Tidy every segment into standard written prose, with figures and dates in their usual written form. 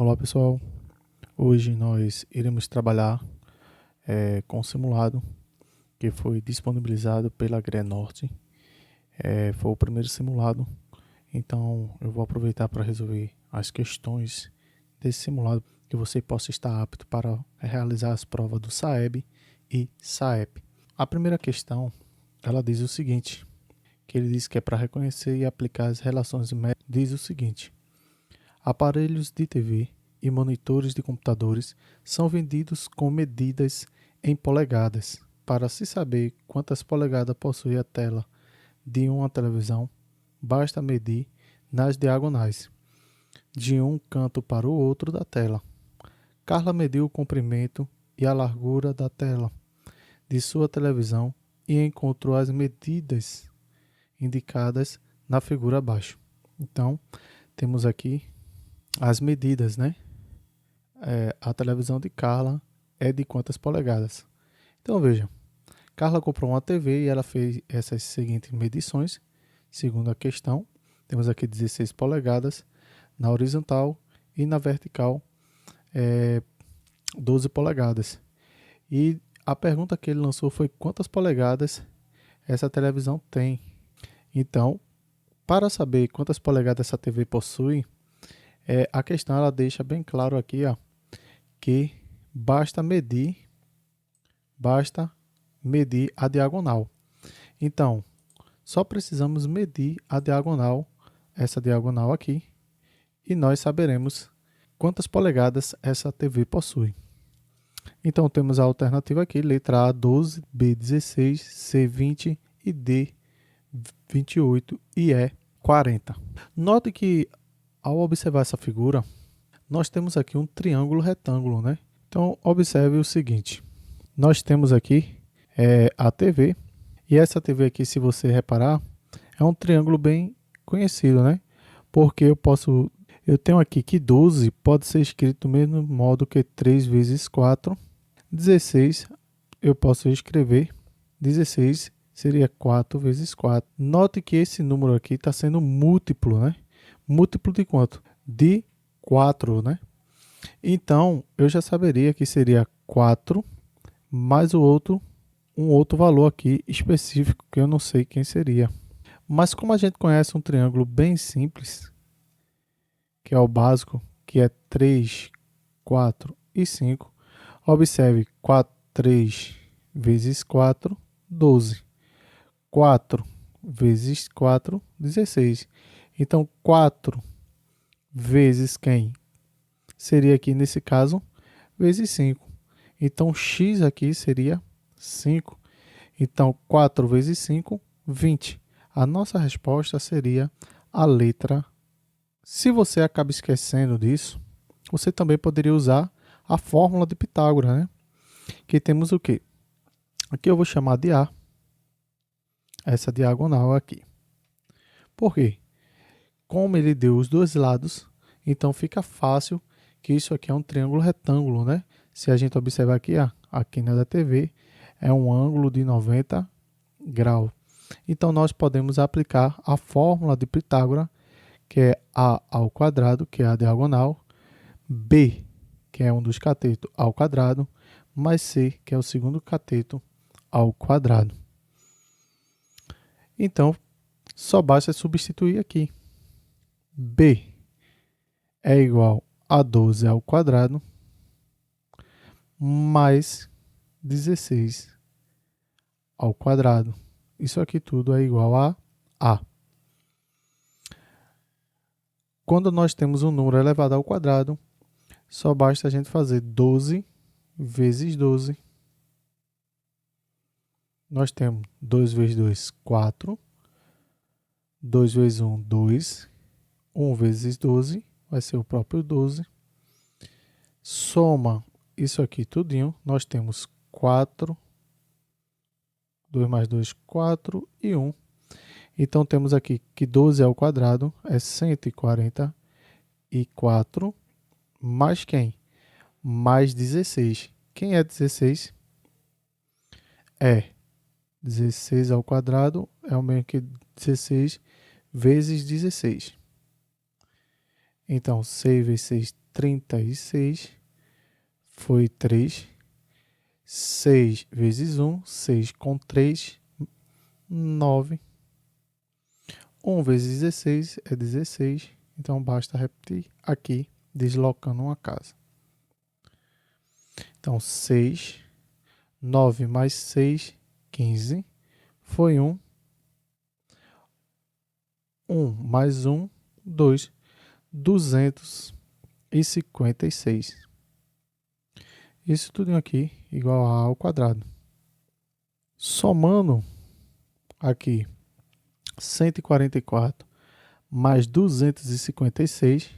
Olá pessoal, hoje nós iremos trabalhar com um simulado que foi disponibilizado pela Grenorte. Foi o primeiro simulado, então eu vou aproveitar para resolver as questões desse simulado que você possa estar apto para realizar as provas do SAEB e SAEP. A primeira questão, ela diz o seguinte, que ele diz que é para reconhecer e aplicar as relações métricas, diz o seguinte: aparelhos de TV e monitores de computadores são vendidos com medidas em polegadas. Para se saber quantas polegadas possui a tela de uma televisão, basta medir nas diagonais, de um canto para o outro da tela. Carla mediu o comprimento e a largura da tela de sua televisão e encontrou as medidas indicadas na figura abaixo. Então, temos aqui as medidas, né? A televisão de Carla é de quantas polegadas? Então veja, Carla comprou uma TV e ela fez essas seguintes medições. Segundo a questão, temos aqui 16 polegadas na horizontal e na vertical 12 polegadas. E a pergunta que ele lançou foi quantas polegadas essa televisão tem. Então, para saber quantas polegadas essa TV possui, a questão ela deixa bem claro aqui, ó, que basta medir a diagonal. Então, só precisamos medir a diagonal, essa diagonal aqui, e nós saberemos quantas polegadas essa TV possui. Então, temos a alternativa aqui, letra A, 12, B, 16, C, 20 e D, 28 e E, 40. Note que, ao observar essa figura, nós temos aqui um triângulo retângulo, né? Então, observe o seguinte. Nós temos aqui a TV, e essa TV aqui, se você reparar, é um triângulo bem conhecido, né? Porque eu tenho aqui que 12 pode ser escrito do mesmo modo que 3 vezes 4. 16, eu posso escrever 16 seria 4 vezes 4. Note que esse número aqui está sendo múltiplo, né? Múltiplo de quanto? De 4, né? Então, eu já saberia que seria 4 mais um outro valor aqui específico que eu não sei quem seria. Mas como a gente conhece um triângulo bem simples, que é o básico, que é 3, 4 e 5, observe 3 vezes 4, 12. 4 vezes 4, 16. Então, 4 vezes quem? Seria aqui, nesse caso, vezes 5. Então, x aqui seria 5. Então, 4 vezes 5, 20. A nossa resposta seria a letra. Se você acaba esquecendo disso, você também poderia usar a fórmula de Pitágoras, né? Que temos o quê? Aqui eu vou chamar de A, essa diagonal aqui. Por quê? Como ele deu os dois lados, então fica fácil que isso aqui é um triângulo retângulo, né? Se a gente observar aqui, a quina da TV é um ângulo de 90 graus. Então, nós podemos aplicar a fórmula de Pitágoras, que é A ao quadrado, que é a diagonal, B, que é um dos catetos, ao quadrado, mais C, que é o segundo cateto, ao quadrado. Então, só basta substituir aqui. B é igual a 12 ao quadrado, mais 16 ao quadrado. Isso aqui tudo é igual a A. Quando nós temos um número elevado ao quadrado, só basta a gente fazer 12 vezes 12. Nós temos 2 vezes 2, 4. 2 vezes 1, 2. 1 vezes 12 vai ser o próprio 12. Soma isso aqui tudinho, nós temos 4. 2 mais 2, 4 e 1. Então, temos aqui que 12 ao quadrado é 144 mais quem? Mais 16. Quem é 16? É 16 ao quadrado é o mesmo que 16 vezes 16. Então, 6 vezes 6, 36, foi 3. 6 vezes 1, 6 com 3, 9. 1 vezes 16 é 16. Então, basta repetir aqui, deslocando uma casa. Então, 6, 9 mais 6, 15. Foi 1. 1 mais 1, 2. 256. Isso tudo aqui igual a ao quadrado. Somando aqui 144 mais 256,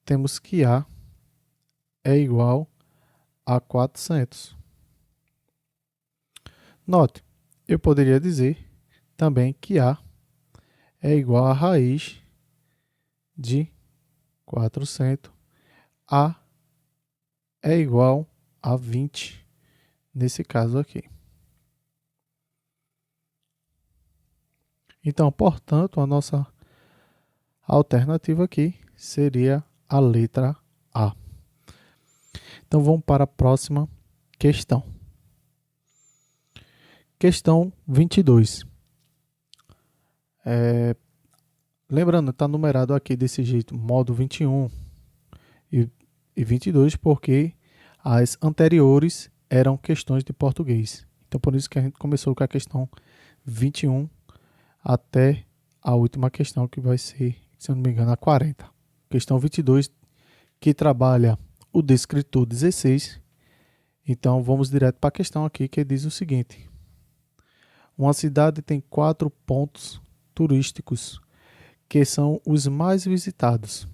temos que A é igual a 400. Note, eu poderia dizer também que A é igual a raiz de 400. A é igual a 20, nesse caso aqui. Então, portanto, a nossa alternativa aqui seria a letra A. Então, vamos para a próxima questão. Questão 22. Lembrando, está numerado aqui desse jeito, modo 21 e 22, porque as anteriores eram questões de português. Então, por isso que a gente começou com a questão 21 até a última questão, que vai ser, se eu não me engano, a 40. Questão 22, que trabalha o descritor 16. Então, vamos direto para a questão aqui, que diz o seguinte. Uma cidade tem 4 pontos turísticos, que são os mais visitados.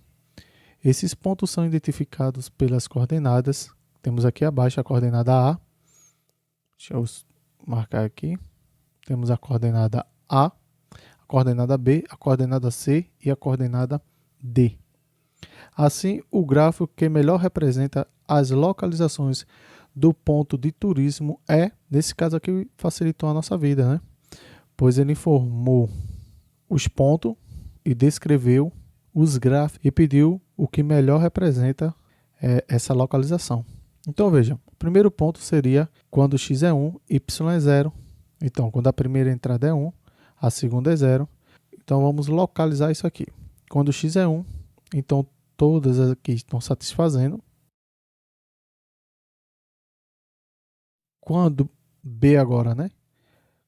Esses pontos são identificados pelas coordenadas. Temos aqui abaixo a coordenada A. Deixa eu marcar aqui. Temos a coordenada A, a coordenada B, a coordenada C e a coordenada D. Assim, o gráfico que melhor representa as localizações do ponto de turismo é, nesse caso aqui, facilitou a nossa vida, né? Pois ele informou os pontos e descreveu os gráficos e pediu o que melhor representa essa localização. Então, veja, o primeiro ponto seria quando x é 1, y é 0. Então, quando a primeira entrada é 1, a segunda é 0. Então, vamos localizar isso aqui. Quando x é 1, então todas aqui estão satisfazendo. Quando B agora, né?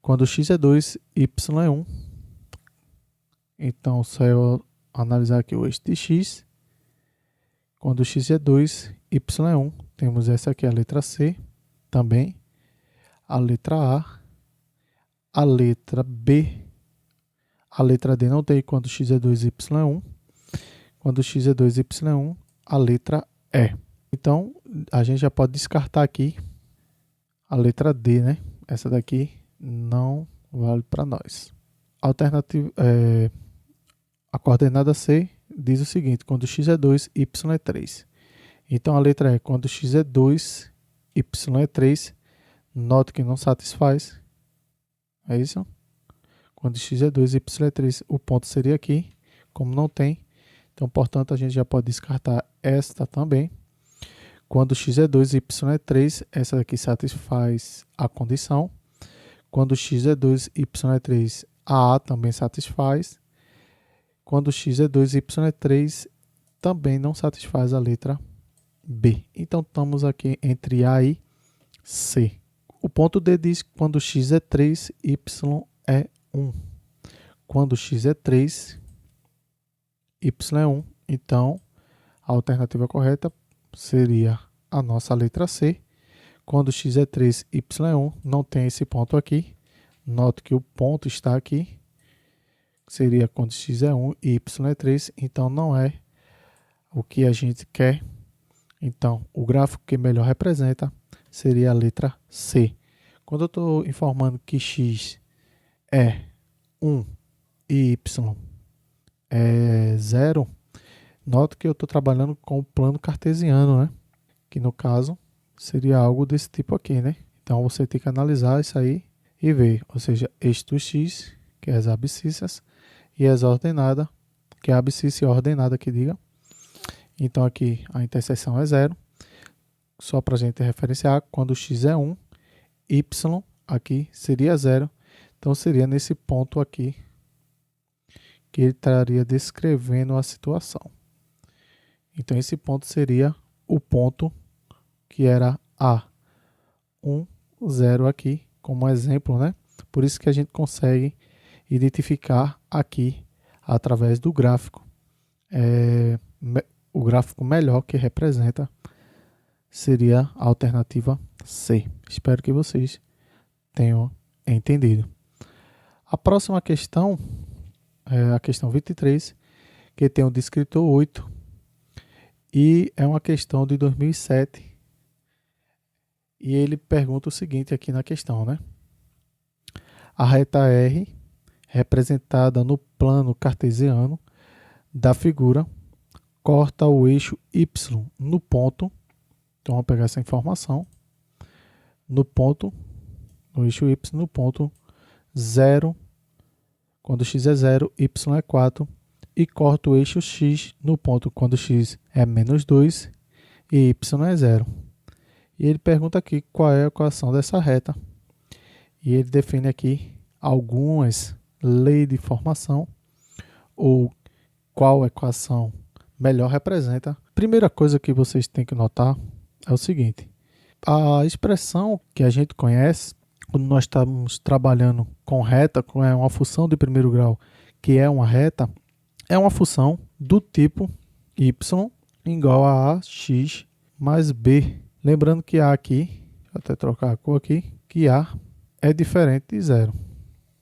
Quando x é 2, y é 1. Então, só eu analisar aqui o eixo de x. Quando x é 2, y é 1. Temos essa aqui, a letra C, também. A letra A. A letra B. A letra D não tem quando x é 2, y é 1. Quando x é 2, y é 1. A letra E. Então, a gente já pode descartar aqui a letra D, né? Essa daqui não vale para nós. Alternativa, a coordenada C diz o seguinte, quando x é 2, y é 3. Então, a letra E, quando x é 2, y é 3. Note que não satisfaz. É isso? Quando x é 2, y é 3, o ponto seria aqui. Como não tem, então, portanto, a gente já pode descartar esta também. Quando x é 2, y é 3, essa daqui satisfaz a condição. Quando x é 2, y é 3, a também satisfaz. Quando x é 2, y é 3, também não satisfaz a letra B. Então, estamos aqui entre A e C. O ponto D diz que quando x é 3, y é 1. Quando x é 3, y é 1. Então, a alternativa correta seria a nossa letra C. Quando x é 3, y é 1, não tem esse ponto aqui. Note que o ponto está aqui. Seria quando x é 1 e y é 3. Então, não é o que a gente quer. Então, o gráfico que melhor representa seria a letra C. Quando eu estou informando que x é 1 e y é 0, note que eu estou trabalhando com o plano cartesiano, né? Que no caso seria algo desse tipo aqui, né? Então você tem que analisar isso aí e ver, ou seja, eixo do x, que é as abscissas, e as ordenadas, que é a abscissa e a ordenada que diga, Então aqui a interseção é 0. Só para a gente referenciar, quando x é 1, y aqui seria 0. Então seria nesse ponto aqui que ele estaria descrevendo a situação. Então esse ponto seria o ponto que era A1, 0 aqui, como exemplo, né? Por isso que a gente consegue identificar aqui, através do gráfico, o gráfico melhor que representa seria a alternativa C. Espero que vocês tenham entendido. A próxima questão é a questão 23, que tem o descritor 8, e é uma questão de 2007. E ele pergunta o seguinte aqui na questão, né? A reta R, representada no plano cartesiano da figura, corta o eixo Y no ponto. Então, vamos pegar essa informação. No eixo Y, no ponto 0, quando x é 0, y é 4. E corta o eixo X no ponto quando x é menos 2 e y é 0. E ele pergunta aqui qual é a equação dessa reta. E ele define aqui algumas leis de formação, ou qual equação melhor representa. Primeira coisa que vocês têm que notar é o seguinte: a expressão que a gente conhece, quando nós estamos trabalhando com reta, com uma função de primeiro grau que é uma reta, é uma função do tipo y igual a ax mais b. Lembrando que a aqui, vou até trocar a cor aqui, que a é diferente de zero.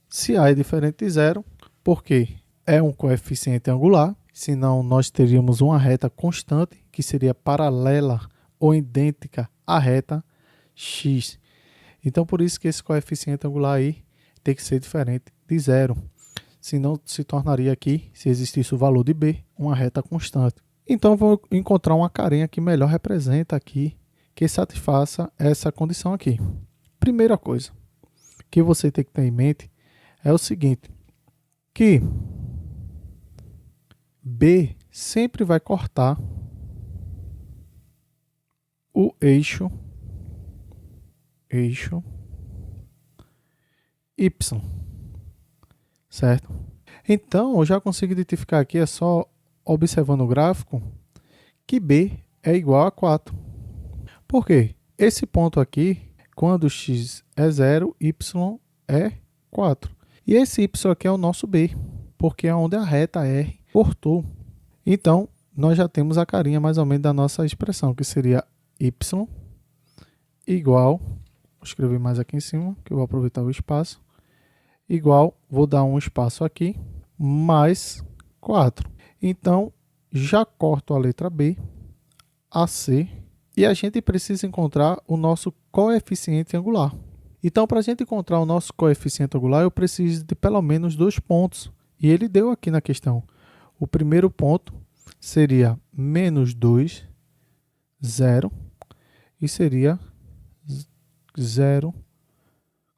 Se a é diferente de zero, porque é um coeficiente angular, senão nós teríamos uma reta constante, que seria paralela ou idêntica à reta x. Então, por isso que esse coeficiente angular aí tem que ser diferente de zero. Senão, se tornaria aqui, se existisse o valor de b, uma reta constante. Então, vou encontrar uma carinha que melhor representa aqui, que satisfaça essa condição aqui. Primeira coisa que você tem que ter em mente é o seguinte, que B sempre vai cortar o eixo Y, certo? Então, eu já consigo identificar aqui, é só observando o gráfico, que B é igual a 4. Por quê? Esse ponto aqui, quando x é 0, y é 4. E esse y aqui é o nosso B, porque é onde a reta R cortou. Então, nós já temos a carinha mais ou menos da nossa expressão, que seria y igual, vou escrever mais aqui em cima, que eu vou aproveitar o espaço, igual, vou dar um espaço aqui, mais 4. Então, já corto a letra B, a C, e a gente precisa encontrar o nosso coeficiente angular. Então, para a gente encontrar o nosso coeficiente angular, eu preciso de pelo menos 2 pontos. E ele deu aqui na questão. O primeiro ponto seria menos 2, 0, e seria 0,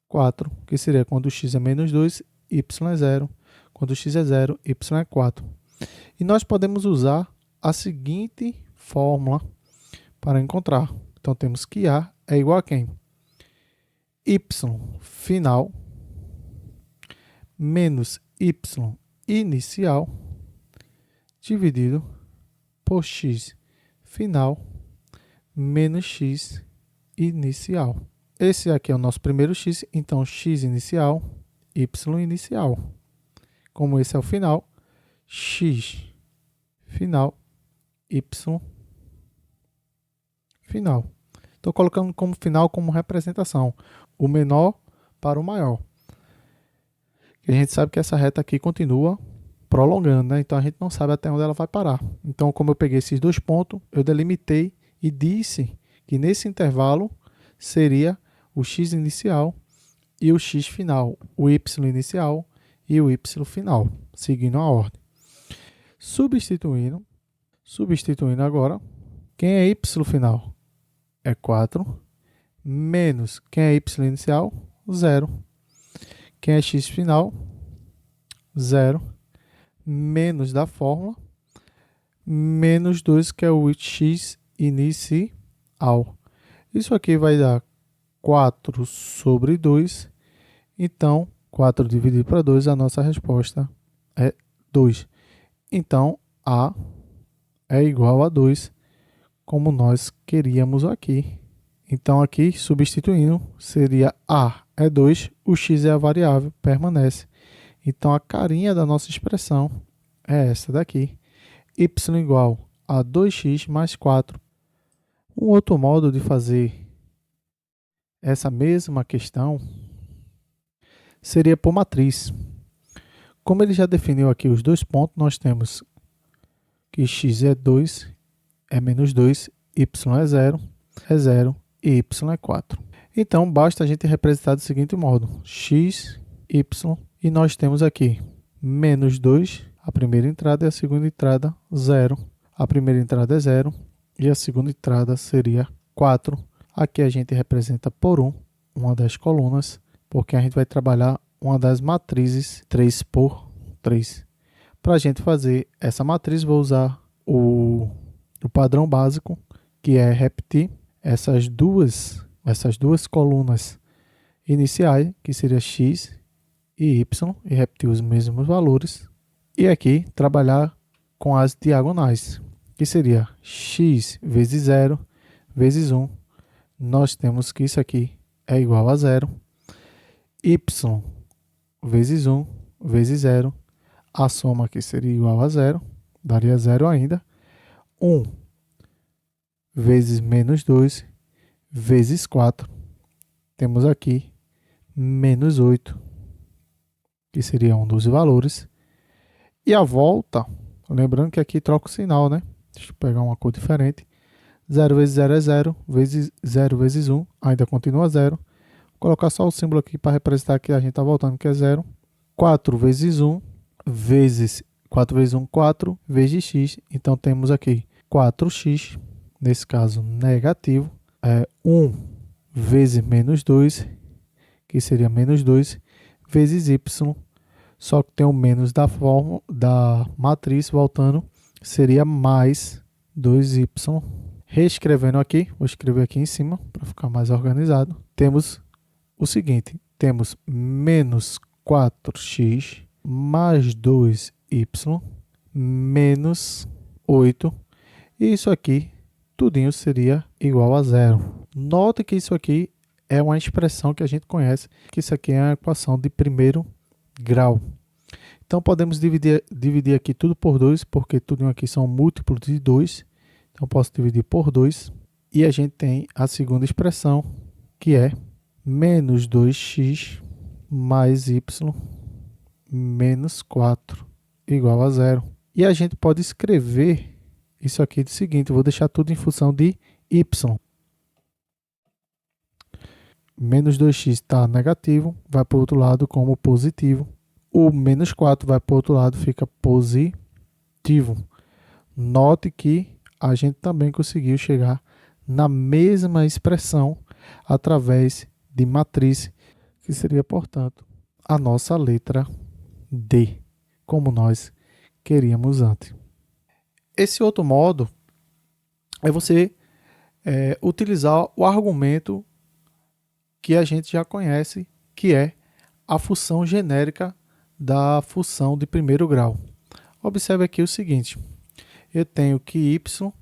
4, que seria quando x é menos 2, y é 0. Quando x é 0, y é 4. E nós podemos usar a seguinte fórmula para encontrar. Então, temos que A é igual a quem? Y final menos y inicial dividido por x final menos x inicial. Esse aqui é o nosso primeiro x, então x inicial, y inicial. Como esse é o final, x final, y final. Estou colocando como final, como representação, o menor para o maior. E a gente sabe que essa reta aqui continua prolongando, né? Então a gente não sabe até onde ela vai parar. Então, como eu peguei esses 2 pontos, eu delimitei e disse que nesse intervalo seria o x inicial e o x final, o y inicial e o y final, seguindo a ordem. Substituindo agora, quem é y final? É 4, menos quem é y inicial? 0. Quem é x final? 0, menos da fórmula, menos 2, que é o x inicial. Isso aqui vai dar 4 sobre 2. Então, 4 dividido para 2, a nossa resposta é 2. Então, A é igual a 2, como nós queríamos aqui. Então, aqui, substituindo, seria A é 2, o x é a variável, permanece. Então, a carinha da nossa expressão é essa daqui. Y igual a 2x mais 4. Um outro modo de fazer essa mesma questão seria por matriz. Como ele já definiu aqui os dois pontos, nós temos que x é 2, é menos 2, y é 0 e y é 4. Então, basta a gente representar do seguinte modo: x, y, e nós temos aqui menos 2, a primeira entrada, e a segunda entrada, 0. A primeira entrada é 0 e a segunda entrada seria 4. Aqui a gente representa por 1, uma das colunas, porque a gente vai trabalhar uma das matrizes 3 por 3. Para a gente fazer essa matriz, vou usar o padrão básico, que é repetir essas duas colunas iniciais, que seria x e y, e repetir os mesmos valores. E aqui trabalhar com as diagonais, que seria x vezes 0 vezes 1. Nós temos que isso aqui é igual a 0. Y vezes 1 vezes 0. A soma aqui seria igual a 0, daria 0 ainda. 1 vezes menos 2 vezes 4. Temos aqui menos 8, que seria um dos valores. E a volta, lembrando que aqui troca o sinal, né? Deixa eu pegar uma cor diferente. 0 vezes 0 é 0, vezes 0 vezes 1, ainda continua 0. Vou colocar só o símbolo aqui para representar que a gente está voltando, que é 0. 4 vezes 1, vezes 4 vezes 1, 4, vezes x. Então, temos aqui 4x, nesse caso negativo. 1 vezes menos 2, que seria menos 2, vezes y. Só que tem o menos da matriz, voltando, seria mais 2y. Reescrevendo aqui, vou escrever aqui em cima para ficar mais organizado. Temos o seguinte, temos menos 4x mais 2y menos 8. E isso aqui, tudinho seria igual a 0. Note que isso aqui é uma expressão que a gente conhece, que isso aqui é uma equação de primeiro grau. Então, podemos dividir aqui tudo por 2, porque tudo aqui são múltiplos de 2. Então, posso dividir por 2. E a gente tem a segunda expressão, que é menos 2x mais y menos 4 igual a 0. E a gente pode escrever isso aqui do seguinte, vou deixar tudo em função de y. Menos 2x está negativo, vai para o outro lado como positivo. O menos 4 vai para o outro lado, fica positivo. Note que a gente também conseguiu chegar na mesma expressão através de matriz, que seria, portanto, a nossa letra D, como nós queríamos antes. Esse outro modo é você utilizar o argumento que a gente já conhece, que é a função genérica da função de primeiro grau. Observe aqui o seguinte, eu tenho que y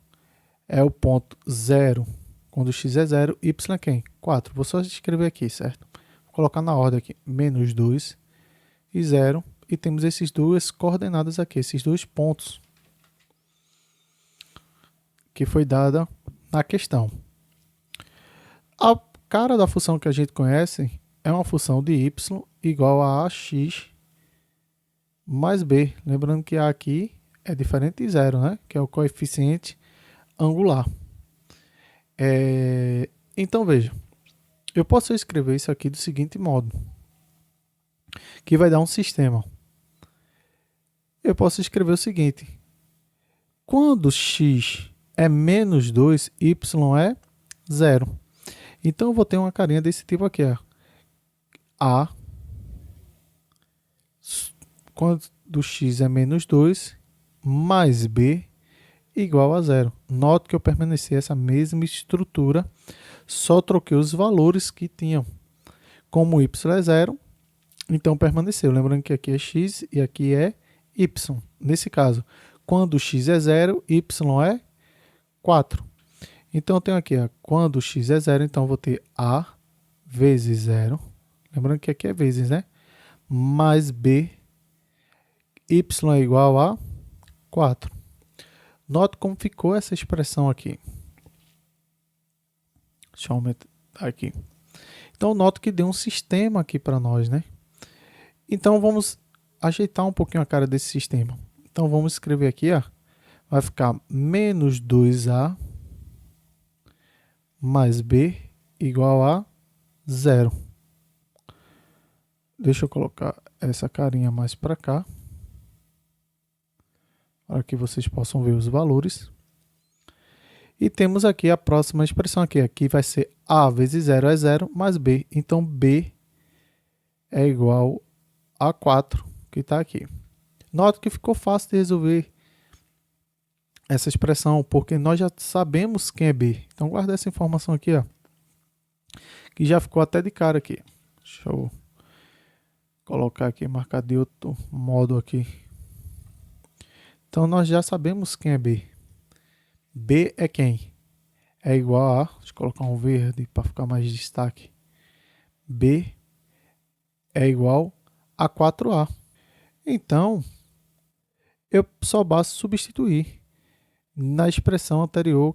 é o ponto 0, quando x é 0, y é quem? 4. Vou só escrever aqui, certo? Vou colocar na ordem aqui, menos 2 e 0, e temos essas duas coordenadas aqui, esses dois pontos que foi dada na questão. A cara da função que a gente conhece é uma função de y igual a ax mais b. Lembrando que a aqui é diferente de 0, né? Que é o coeficiente angular. Então, veja, eu posso escrever isso aqui do seguinte modo, que vai dar um sistema. Eu posso escrever o seguinte, quando x é menos 2, y é 0. Então, eu vou ter uma carinha desse tipo aqui, ó. A, quando x é menos 2, mais b igual a zero. Note que eu permaneci essa mesma estrutura, só troquei os valores que tinham. Como y é zero, então permaneceu. Lembrando que aqui é x e aqui é y. Nesse caso, quando x é zero, y é 4. Então eu tenho aqui, ó, quando x é zero, então eu vou ter a vezes zero. Lembrando que aqui é vezes, né? Mais b, y é igual a 4. Note como ficou essa expressão aqui. Deixa eu aumentar aqui. Então, note que deu um sistema aqui para nós, né? Então, vamos ajeitar um pouquinho a cara desse sistema. Então, vamos escrever aqui, ó. Vai ficar menos 2a mais b igual a 0. Deixa eu colocar essa carinha mais para cá, para que vocês possam ver os valores. E temos aqui a próxima expressão aqui. Aqui vai ser a vezes 0 é 0 mais b. Então, b é igual a 4, que está aqui. Note que ficou fácil de resolver essa expressão, porque nós já sabemos quem é b. Então, guarda essa informação aqui, ó, que já ficou até de cara aqui. Deixa eu colocar aqui, marcar de outro modo aqui. Então, nós já sabemos quem é b. B é quem? É igual a... Deixa eu colocar um verde para ficar mais destaque. B é igual a 4a. Então, eu só basta substituir na expressão anterior,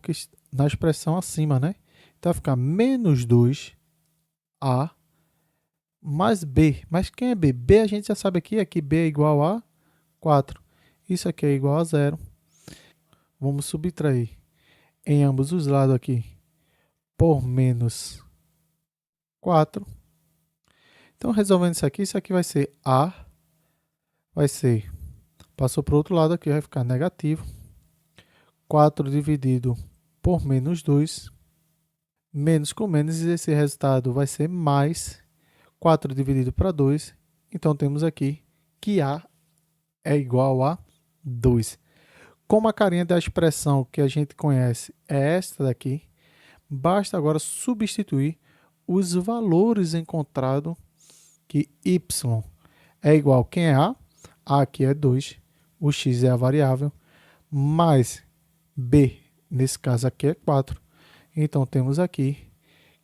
na expressão acima, né? Então, vai ficar menos 2a mais b. Mas quem é b? B a gente já sabe aqui b é igual a 4. Isso aqui é igual a 0. Vamos subtrair em ambos os lados aqui por menos 4. Então, resolvendo isso aqui vai ser a, vai ser, passou para o outro lado aqui, vai ficar negativo. 4 dividido por menos 2, menos com menos, e esse resultado vai ser mais 4 dividido para 2. Então, temos aqui que a é igual a 2. Como a carinha da expressão que a gente conhece é esta daqui, basta agora substituir os valores encontrados, que y é igual a quem é a aqui é 2, o x é a variável, mais b, nesse caso aqui é 4. Então, temos aqui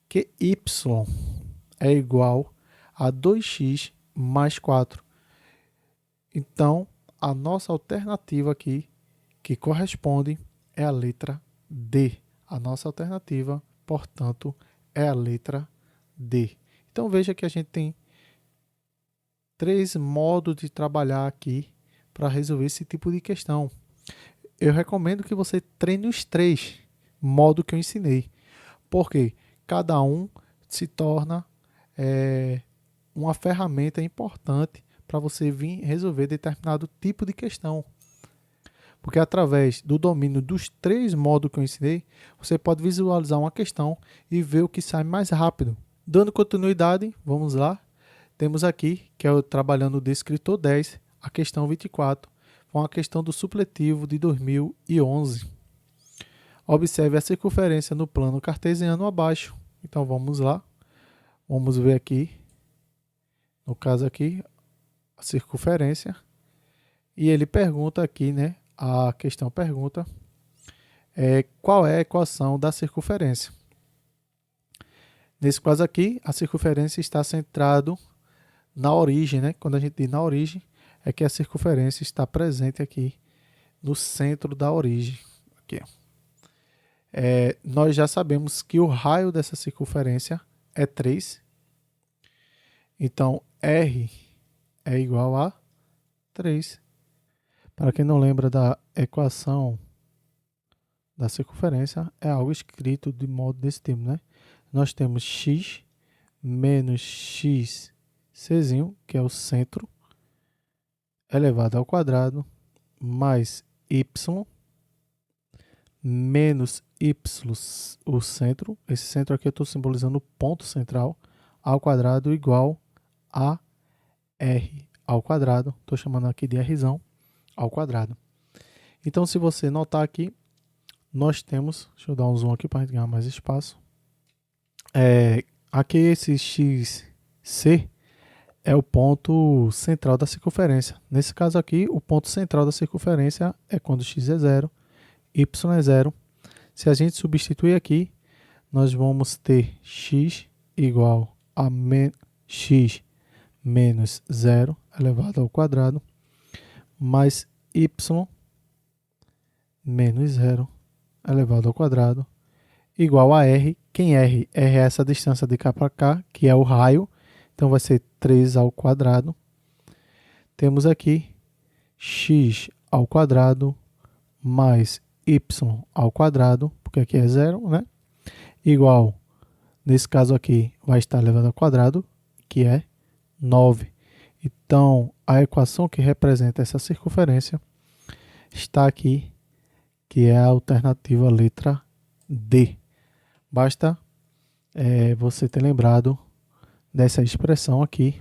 que y é igual a 2x mais 4. Então, a nossa alternativa aqui, que corresponde, é a letra D. A nossa alternativa, portanto, é a letra D. Então, veja que a gente tem 3 modos de trabalhar aqui para resolver esse tipo de questão. Eu recomendo que você treine os 3 modos que eu ensinei, porque cada um se torna uma ferramenta importante para você vir resolver determinado tipo de questão. Porque através do domínio dos 3 modos que eu ensinei, você pode visualizar uma questão e ver o que sai mais rápido. Dando continuidade, vamos lá. Temos aqui, que é o trabalhando o descritor 10, a questão 24, com a questão do supletivo de 2011. Observe a circunferência no plano cartesiano abaixo. Então, vamos lá. Vamos ver aqui, no caso aqui, a circunferência. E ele pergunta aqui, né? A questão pergunta qual é a equação da circunferência. Nesse caso aqui, a circunferência está centrado na origem, né? Quando a gente diz na origem, é que a circunferência está presente aqui no centro da origem. Aqui. Nós já sabemos que o raio dessa circunferência é 3. Então, R é igual a 3. Para quem não lembra da equação da circunferência, é algo escrito de modo desse tipo, né? Nós temos x menos x czinho, que é o centro, elevado ao quadrado, mais y menos y, o centro. Esse centro aqui eu estou simbolizando o ponto central, ao quadrado igual a r ao quadrado. Estou chamando aqui de rzão ao quadrado. Então, se você notar aqui, nós temos, deixa eu dar um zoom aqui para a gente ganhar mais espaço. Aqui esse XC é o ponto central da circunferência. Nesse caso aqui, o ponto central da circunferência é quando x é zero, y é zero. Se a gente substituir aqui, nós vamos ter x igual a x menos zero elevado ao quadrado, mais y menos zero elevado ao quadrado, igual a r. Quem é r? R é essa distância de cá para cá, que é o raio. Então, vai ser 3 ao quadrado. Temos aqui x ao quadrado mais y ao quadrado, porque aqui é zero, né? Igual, nesse caso aqui, vai estar elevado ao quadrado, que é 9. Então, a equação que representa essa circunferência está aqui, que é a alternativa letra D. Basta você ter lembrado dessa expressão aqui,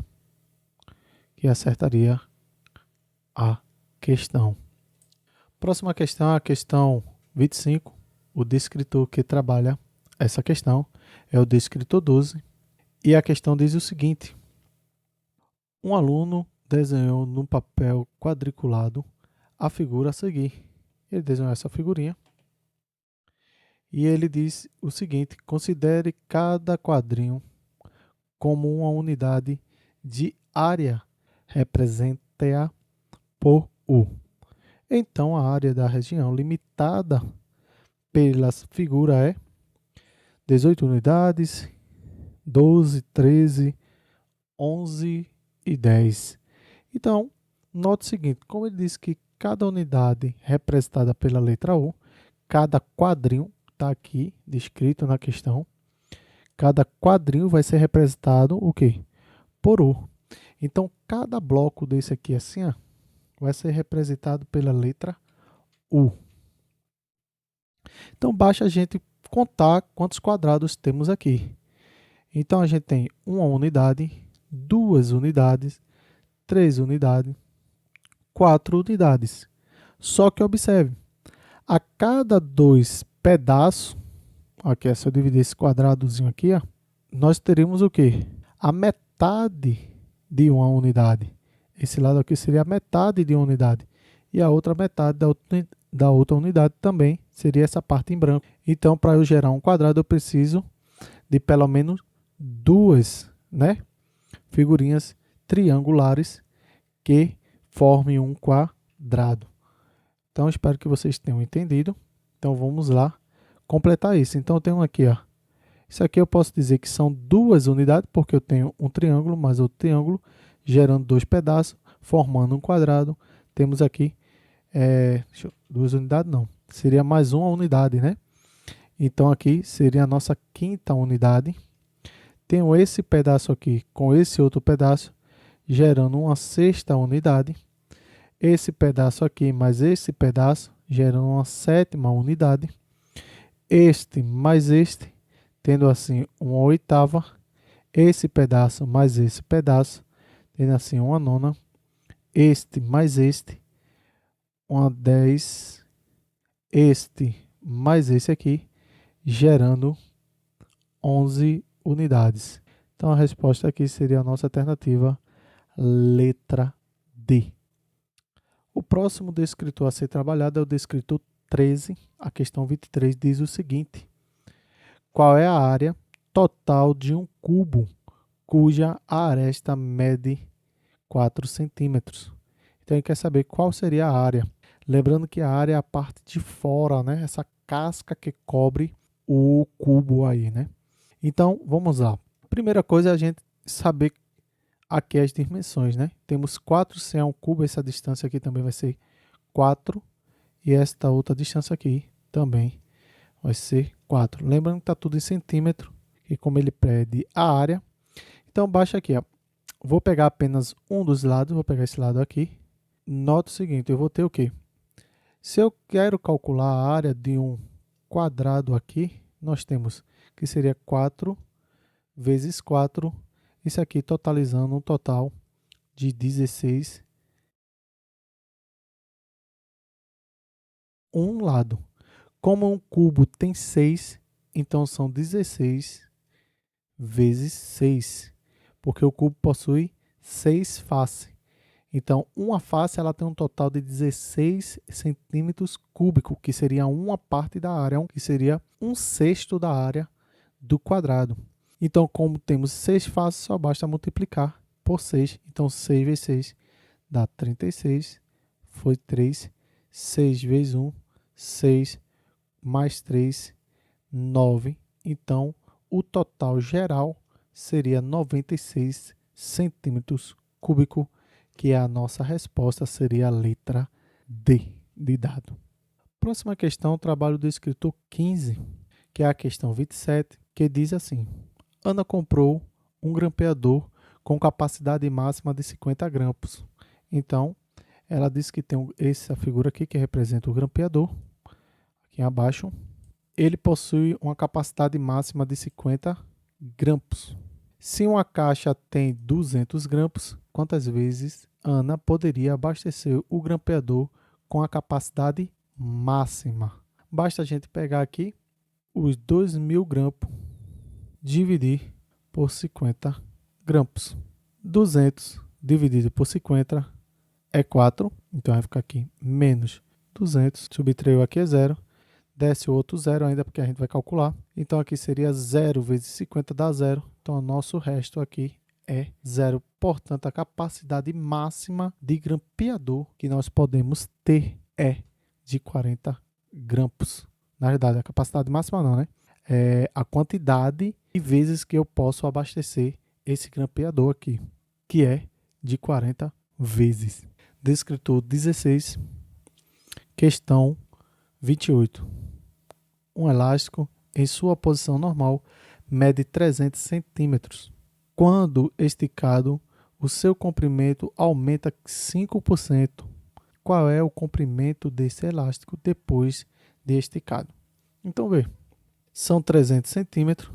que acertaria a questão. Próxima questão é a questão 25. O descritor que trabalha essa questão é o descritor 12. E a questão diz o seguinte: um aluno desenhou num papel quadriculado a figura a seguir. Ele desenhou essa figurinha. E ele diz o seguinte: considere cada quadrinho como uma unidade de área, represente-a por U. Então, a área da região limitada pela figura é 18 unidades, 12, 13, 11 e 10. Então, note o seguinte: como ele diz que cada unidade representada pela letra U, cada quadrinho está aqui descrito na questão, cada quadrinho vai ser representado o quê? Por U. Então, cada bloco desse aqui assim, ó, vai ser representado pela letra U. Então, basta a gente contar quantos quadrados temos aqui. Então, a gente tem uma unidade, 2 unidades, 3 unidades, 4 unidades. Só que observe, a cada 2 pedaços, aqui, se eu dividir esse quadradozinho aqui, ó, nós teremos o quê? A metade de uma unidade. Esse lado aqui seria a metade de uma unidade. E a outra metade da outra unidade também seria essa parte em branco. Então, para eu gerar um quadrado, eu preciso de pelo menos 2, né, figurinhas triangulares que formem um quadrado. Então, espero que vocês tenham entendido. Então, vamos lá completar isso. Então, eu tenho aqui, ó, isso aqui eu posso dizer que são 2 unidades, porque eu tenho um triângulo mais outro triângulo, gerando 2 pedaços, formando um quadrado. Temos aqui 2 unidades, não, seria mais uma unidade, né? Então, aqui seria a nossa quinta unidade. Tenho esse pedaço aqui com esse outro pedaço, gerando uma sexta unidade. Esse pedaço aqui mais esse pedaço, gerando uma sétima unidade. Este mais este, tendo assim uma oitava. Esse pedaço mais esse pedaço, tendo assim uma nona. Este mais este, uma 10. Este mais esse aqui, gerando 11 unidades. Então, a resposta aqui seria a nossa alternativa, letra D. O próximo descritor a ser trabalhado é o descritor 13. A questão 23 diz o seguinte: qual é a área total de um cubo cuja aresta mede 4 centímetros? Então, ele quer saber qual seria a área. Lembrando que a área é a parte de fora, né? Essa casca que cobre o cubo aí, né? Então, vamos lá. Primeira coisa é a gente saber aqui as dimensões, né? Temos 4 se é um cubo, essa distância aqui também vai ser 4. E esta outra distância aqui também vai ser 4. Lembrando que está tudo em centímetro, e como ele pede a área, então baixa aqui, ó. Vou pegar apenas um dos lados, vou pegar esse lado aqui. Nota o seguinte, eu vou ter o quê? Se eu quero calcular a área de um quadrado aqui, nós temos que seria 4 vezes 4, isso aqui totalizando um total de 16, um lado. Como um cubo tem 6, então são 16 vezes 6, porque o cubo possui 6 faces. Então, uma face ela tem um total de 16 centímetros cúbicos, que seria uma parte da área, que seria 1/6 da área do quadrado. Então, como temos 6 faces, só basta multiplicar por 6. Então, 6 vezes 6 dá 36. Foi 3. 6 vezes 1, 6. Mais 3, 9. Então, o total geral seria 96 centímetros cúbicos, que a nossa resposta seria a letra D de dado. Próxima questão, trabalho do escritor 15, que é a questão 27, que diz assim: Ana comprou um grampeador com capacidade máxima de 50 grampos. Então, ela diz que tem essa figura aqui que representa o grampeador, aqui abaixo. Ele possui uma capacidade máxima de 50 grampos. Se uma caixa tem 200 grampos, quantas vezes Ana poderia abastecer o grampeador com a capacidade máxima? Basta a gente pegar aqui os 2.000 grampos, dividir por 50 grampos. 200 dividido por 50 é 4, então vai ficar aqui menos 200, subtraiu aqui é 0. Desce o outro 0 ainda, porque a gente vai calcular. Então, aqui seria 0 vezes 50 dá 0. Então, o nosso resto aqui é 0. Portanto, a capacidade máxima de grampeador que nós podemos ter é de 40 grampos. Na verdade, a capacidade máxima não, né? É a quantidade de vezes que eu posso abastecer esse grampeador aqui, que é de 40 vezes. Descritor 16, questão 28. Um elástico, em sua posição normal, mede 300 centímetros. Quando esticado, o seu comprimento aumenta 5%. Qual é o comprimento desse elástico depois de esticado? Então, vê, são 300 centímetros.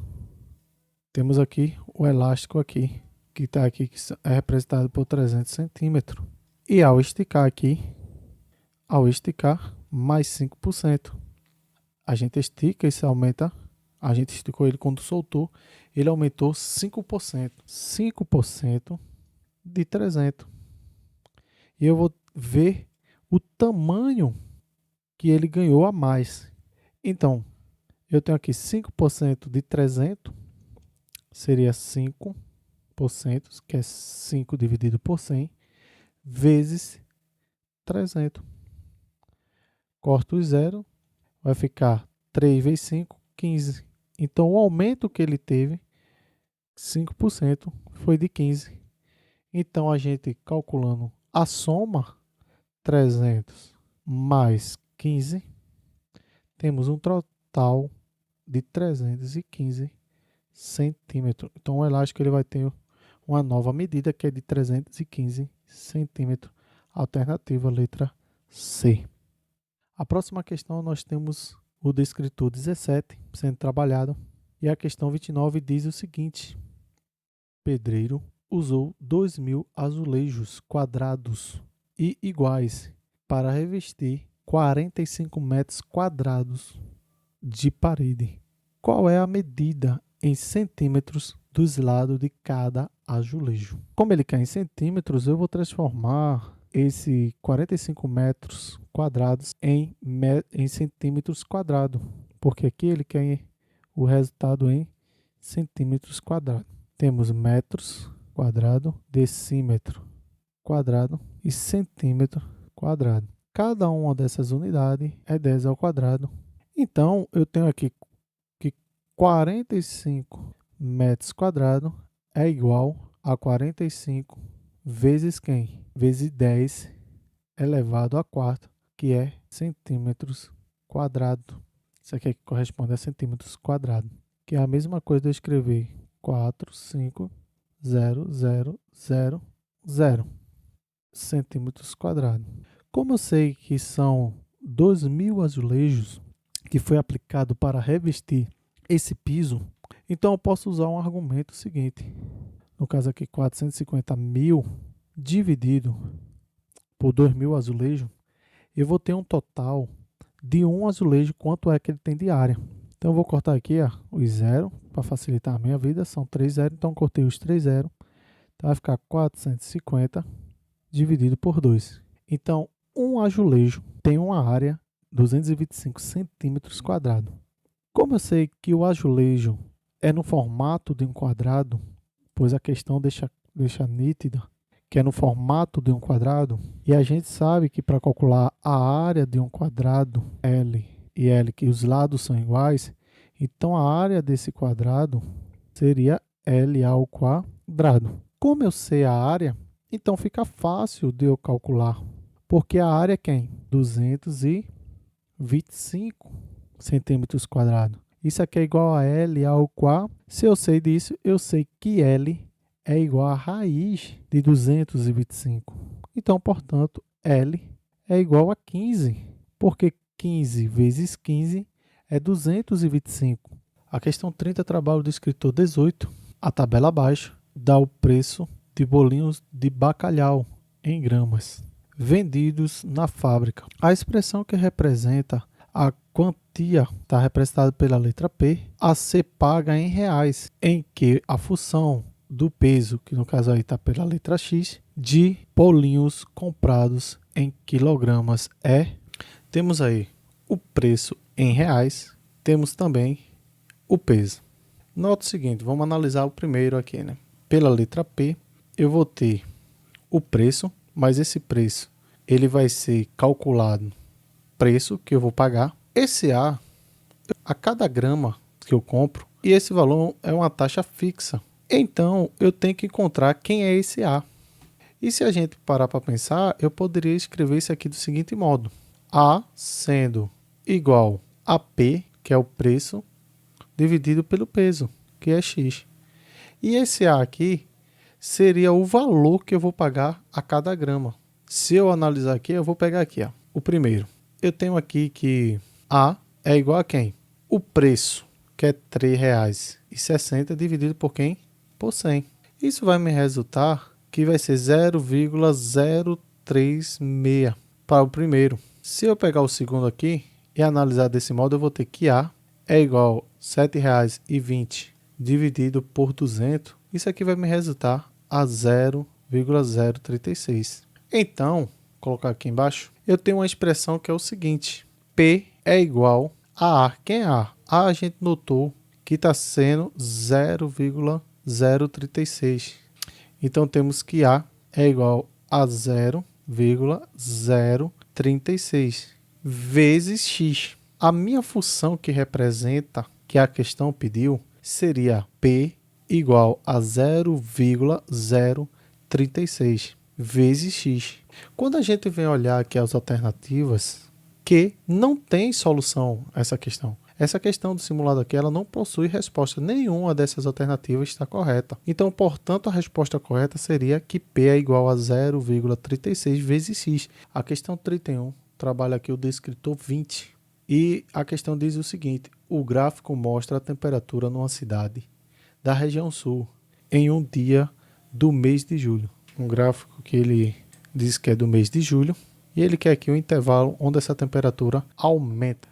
Temos aqui o elástico aqui, que está aqui, que é representado por 300 centímetros. E ao esticar aqui, mais 5%. A gente estica, isso aumenta. A gente esticou ele quando soltou, ele aumentou 5%. 5% de 300. E eu vou ver o tamanho que ele ganhou a mais. Então, eu tenho aqui 5% de 300, seria 5%, que é 5 dividido por 100, vezes 300. Corto o zero, vai ficar 3 vezes 5, 15. Então, o aumento que ele teve, 5%, foi de 15. Então, a gente calculando a soma, 300 mais 15, temos um total de 315 centímetros. Então, o elástico ele vai ter uma nova medida, que é de 315 centímetros. Alternativa, letra C. A próxima questão, nós temos o descritor 17 sendo trabalhado. E a questão 29 diz o seguinte: pedreiro usou 2.000 azulejos quadrados e iguais para revestir 45 metros quadrados de parede. Qual é a medida em centímetros dos lados de cada azulejo? Como ele quer em centímetros, eu vou transformar esse 45 metros quadrados em centímetros quadrados, porque aqui ele quer o resultado em centímetros quadrados. Temos metros quadrado, decímetro quadrado e centímetro quadrado. Cada uma dessas unidades é 10 ao quadrado. Então, eu tenho aqui que 45 metros quadrados é igual a 45 vezes quem? Vezes 10 elevado a quarto, que é centímetros quadrados. Isso aqui corresponde a centímetros quadrados, que é a mesma coisa de eu escrever 45000 centímetros quadrados. Como eu sei que são 2.000 azulejos que foi aplicado para revestir esse piso, então eu posso usar um argumento seguinte. No caso aqui, 450.000 dividido por 2.000 azulejos, eu vou ter um total de um azulejo quanto é que ele tem de área. Então eu vou cortar aqui ó, os zero para facilitar a minha vida. São 3 zeros, então cortei os 3 zeros. Então vai ficar 450 dividido por 2. Então um azulejo tem uma área 225 centímetros quadrados. Como eu sei que o azulejo é no formato de um quadrado, pois a questão deixa nítida que é no formato de um quadrado, e a gente sabe que para calcular a área de um quadrado L e L, que os lados são iguais, então a área desse quadrado seria L ao quadrado. Como eu sei a área, então fica fácil de eu calcular, porque a área é quem? 225 centímetros quadrados. Isso aqui é igual a L ao quadrado. Se eu sei disso, eu sei que L é igual a raiz de 225. Então, portanto, L é igual a 15, porque 15 vezes 15 é 225. A questão 30, trabalho do escritor 18. A tabela abaixo dá o preço de bolinhos de bacalhau em gramas vendidos na fábrica. A expressão que representa a quantia está representada pela letra P, a ser paga em reais, em que a função do peso, que no caso aí está pela letra X, de bolinhos comprados em quilogramas temos aí o preço em reais, temos também o peso. Nota o seguinte, vamos analisar o primeiro aqui, né? Pela letra P, eu vou ter o preço, mas esse preço ele vai ser calculado preço que eu vou pagar. Esse A cada grama que eu compro, e esse valor é uma taxa fixa. Então, eu tenho que encontrar quem é esse A. E se a gente parar para pensar, eu poderia escrever isso aqui do seguinte modo. A sendo igual a P, que é o preço, dividido pelo peso, que é X. E esse A aqui seria o valor que eu vou pagar a cada grama. Se eu analisar aqui, eu vou pegar aqui, ó, o primeiro. Eu tenho aqui que A é igual a quem? O preço, que é R$ 3,60 dividido por quem? Por 100. Isso vai me resultar que vai ser 0,036 para o primeiro. Se eu pegar o segundo aqui e analisar desse modo, eu vou ter que A é igual a R$ 7,20 dividido por 200. Isso aqui vai me resultar a 0,036. Então, vou colocar aqui embaixo, eu tenho uma expressão que é o seguinte. P é igual a A. Quem é A? A gente notou que está sendo 0,036. Então, temos que A é igual a 0,036 vezes X. A minha função que representa, que a questão pediu, seria P igual a 0,036 vezes X. Quando a gente vem olhar aqui as alternativas, que não tem solução a essa questão. Essa questão do simulado aqui, ela não possui resposta. Nenhuma dessas alternativas está correta. Então, portanto, a resposta correta seria que P é igual a 0,36 vezes X. A questão 31 trabalha aqui o descritor 20. E a questão diz o seguinte. O gráfico mostra a temperatura numa cidade da região sul em um dia do mês de julho. Um gráfico que ele diz que é do mês de julho. E ele quer aqui um intervalo onde essa temperatura aumenta.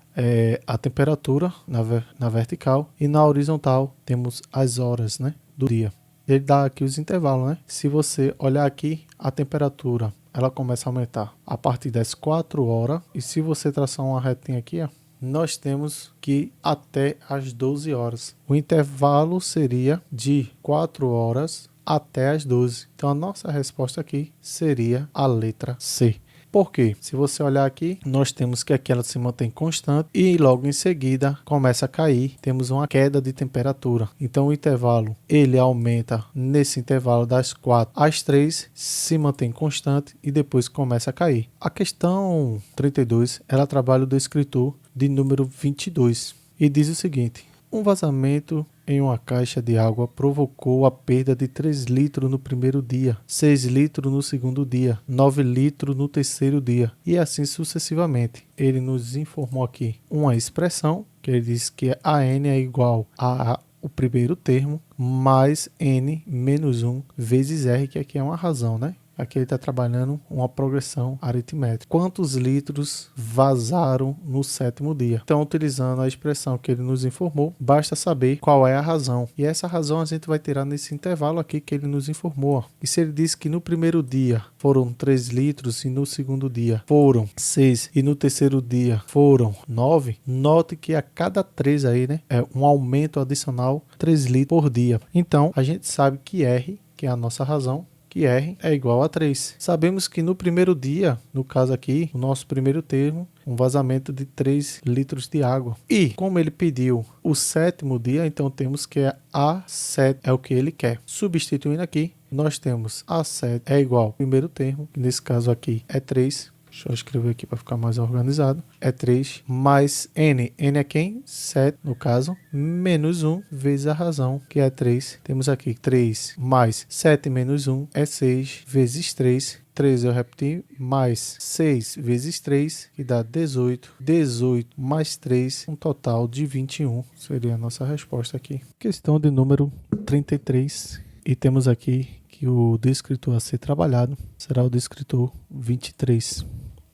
A temperatura na vertical e na horizontal temos as horas, né, do dia. Ele dá aqui os intervalos, né? Se você olhar aqui, a temperatura ela começa a aumentar a partir das 4 horas. E se você traçar uma retinha aqui, ó, nós temos que ir até as 12 horas. O intervalo seria de 4 horas até as 12. Então a nossa resposta aqui seria a letra C. Por quê? Se você olhar aqui, nós temos que aqui ela se mantém constante e logo em seguida começa a cair. Temos uma queda de temperatura. Então o intervalo ele aumenta nesse intervalo das 4 às 3, se mantém constante e depois começa a cair. A questão 32, ela trabalha o descritor de número 22 e diz o seguinte. Um vazamento em uma caixa de água provocou a perda de 3 litros no primeiro dia, 6 litros no segundo dia, 9 litros no terceiro dia e assim sucessivamente. Ele nos informou aqui uma expressão que ele diz que a N é igual a o primeiro termo mais N menos 1 vezes R, que aqui é uma razão, né? Aqui ele está trabalhando uma progressão aritmética. Quantos litros vazaram no sétimo dia? Então, utilizando a expressão que ele nos informou, basta saber qual é a razão. E essa razão a gente vai tirar nesse intervalo aqui que ele nos informou. E se ele disse que no primeiro dia foram 3 litros e no segundo dia foram 6 e no terceiro dia foram 9, note que a cada 3 aí, né, é um aumento adicional 3 litros por dia. Então, a gente sabe que R, que é a nossa razão, que R é igual a 3. Sabemos que no primeiro dia, no caso aqui, o nosso primeiro termo, um vazamento de 3 litros de água. E, como ele pediu o sétimo dia, então temos que A7 é o que ele quer. Substituindo aqui, nós temos A7 é igual ao primeiro termo, que nesse caso aqui é 3. Deixa eu escrever aqui para ficar mais organizado. É 3 mais N. N é quem? 7, no caso. Menos 1 vezes a razão, que é 3. Temos aqui 3 mais 7 menos 1 é 6 vezes 3. 3 eu repeti, mais 6 vezes 3, que dá 18. 18 mais 3, um total de 21. Seria a nossa resposta aqui. Questão de número 33. E temos aqui que o descritor a ser trabalhado será o descritor 23.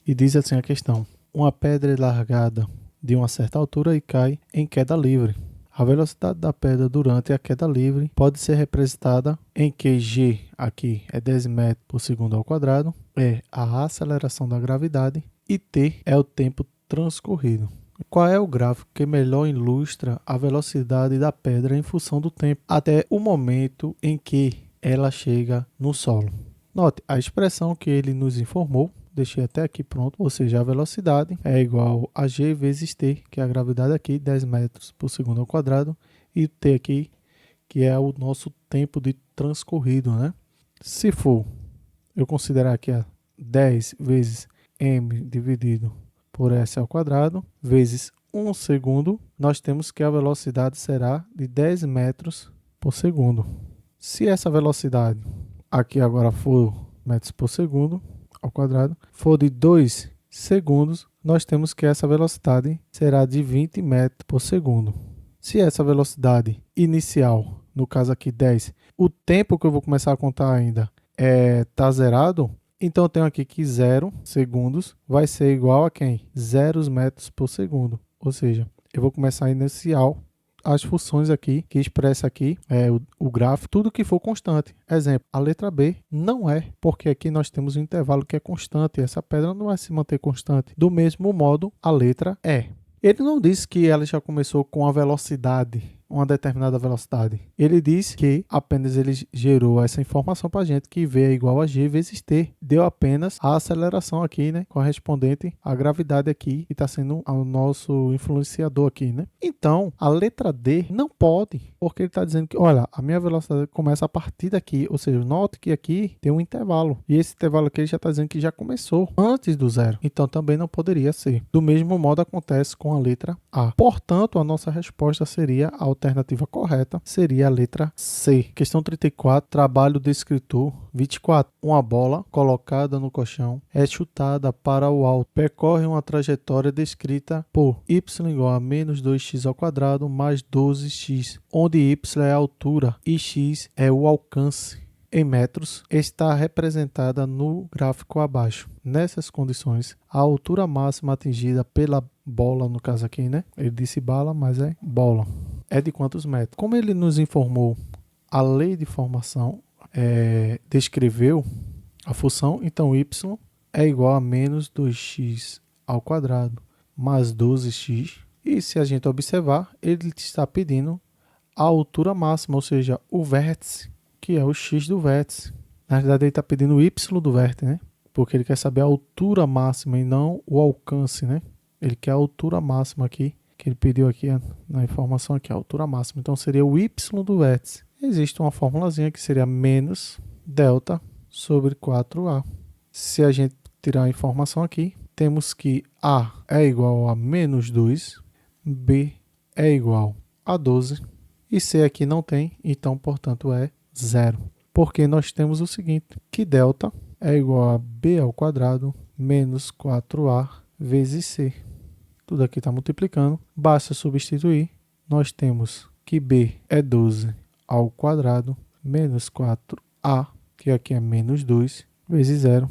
E diz assim a questão: uma pedra é largada de uma certa altura e cai em queda livre. A velocidade da pedra durante a queda livre pode ser representada em que G aqui é 10 metros por segundo ao quadrado, é a aceleração da gravidade, e T é o tempo transcorrido. Qual é o gráfico que melhor ilustra a velocidade da pedra em função do tempo até o momento em que ela chega no solo? Note a expressão que ele nos informou. Deixei até aqui pronto, ou seja, a velocidade é igual a G vezes T, que é a gravidade aqui, 10 metros por segundo ao quadrado, e T aqui, que é o nosso tempo de transcorrido, né? Se for, eu considerar aqui 10 vezes m dividido por s ao quadrado, vezes 1 segundo, nós temos que a velocidade será de 10 metros por segundo. Se essa velocidade aqui agora for metros por segundo, ao quadrado, for de 2 segundos, nós temos que essa velocidade será de 20 metros por segundo. Se essa velocidade inicial, no caso aqui 10, o tempo que eu vou começar a contar ainda está zerado, então eu tenho aqui que 0 segundos vai ser igual a quem? 0 metros por segundo. Ou seja, eu vou começar a inicial as funções aqui, que expressa aqui o gráfico, tudo que for constante. Exemplo, a letra B não é, porque aqui nós temos um intervalo que é constante, e essa pedra não vai se manter constante. Do mesmo modo, a letra E. Ele não disse que ela já começou com a velocidade, uma determinada velocidade. Ele disse que apenas ele gerou essa informação para a gente, que V é igual a G vezes T. Deu apenas a aceleração aqui, né, correspondente à gravidade aqui, que está sendo o nosso influenciador aqui, né? Então, a letra D não pode, porque ele está dizendo que, olha, a minha velocidade começa a partir daqui, ou seja, note que aqui tem um intervalo, e esse intervalo aqui ele já está dizendo que já começou antes do zero, então também não poderia ser. Do mesmo modo acontece com a letra A. Portanto, a nossa resposta seria a alternativa correta, seria a letra C. Questão 34, trabalho do escritor 24. Uma bola colocada no colchão é chutada para o alto. Percorre uma trajetória descrita por y igual a menos 2x ao quadrado mais 12x, onde y é a altura e x é o alcance em metros, está representada no gráfico abaixo. Nessas condições, a altura máxima atingida pela bola, no caso aqui, né? Ele disse bala, mas é bola. É de quantos metros? Como ele nos informou, a lei de formação descreveu a função, então y é igual a menos 2x ao quadrado mais 12x. E se a gente observar, ele está pedindo a altura máxima, ou seja, o vértice, que é o x do vértice. Na verdade, ele está pedindo o y do vértice, né? Porque ele quer saber a altura máxima e não o alcance, né? Ele quer a altura máxima aqui, que ele pediu aqui na informação aqui, a altura máxima. Então, seria o y do vértice. Existe uma formulazinha que seria menos delta sobre 4A. Se a gente tirar a informação aqui, temos que A é igual a menos 2, B é igual a 12, e C aqui não tem, então, portanto, é 0. Porque nós temos o seguinte, que delta é igual a B ao quadrado menos 4A vezes C. Tudo aqui está multiplicando, basta substituir. Nós temos que B é 12 ao quadrado menos 4A, que aqui é menos 2, vezes zero.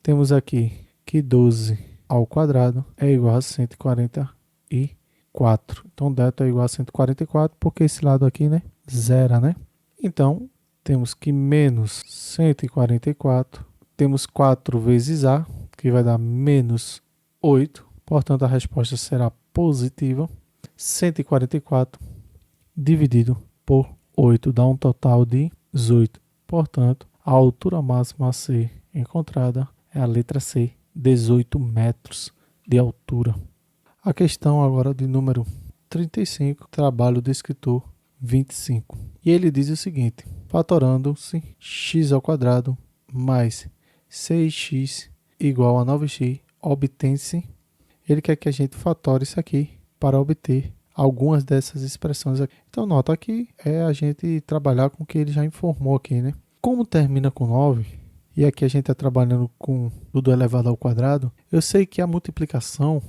Temos aqui que 12 ao quadrado é igual a 144. Então, delta é igual a 144, porque esse lado aqui, né, zera, né? Então, temos que menos 144, temos 4 vezes A, que vai dar menos 8. Portanto, a resposta será positiva. 144 dividido por 8 dá um total de 18. Portanto, a altura máxima a ser encontrada é a letra C, 18 metros de altura. A questão agora de número 35, trabalho do escritor 25. E ele diz o seguinte: fatorando-se x ao quadrado mais 6x igual a 9x, obtém-se. Ele quer que a gente fatore isso aqui para obter algumas dessas expressões aqui. Então, nota aqui é a gente trabalhar com o que ele já informou aqui, né? Como termina com 9, e aqui a gente está trabalhando com tudo elevado ao quadrado, eu sei que a multiplicação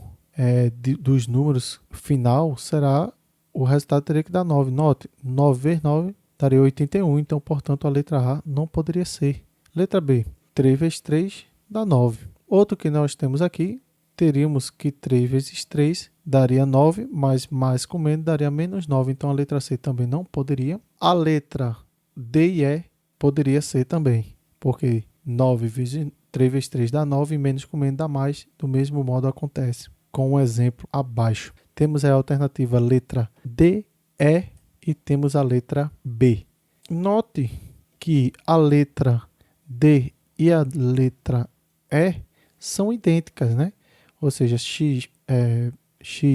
dos números final será, o resultado teria que dar 9. Note, 9 vezes 9 daria 81, então, portanto, a letra A não poderia ser. Letra B, 3 vezes 3 dá 9. Outro que nós temos aqui, teríamos que 3 vezes 3 daria 9, mas mais com menos daria menos 9. Então, a letra C também não poderia. A letra D e E poderia ser também, porque 9 vezes 3 vezes 3 dá 9, e menos com menos dá mais. Do mesmo modo acontece com um exemplo abaixo. Temos a alternativa letra D, E e temos a letra B. Note que a letra D e a letra E são idênticas, né? Ou seja, x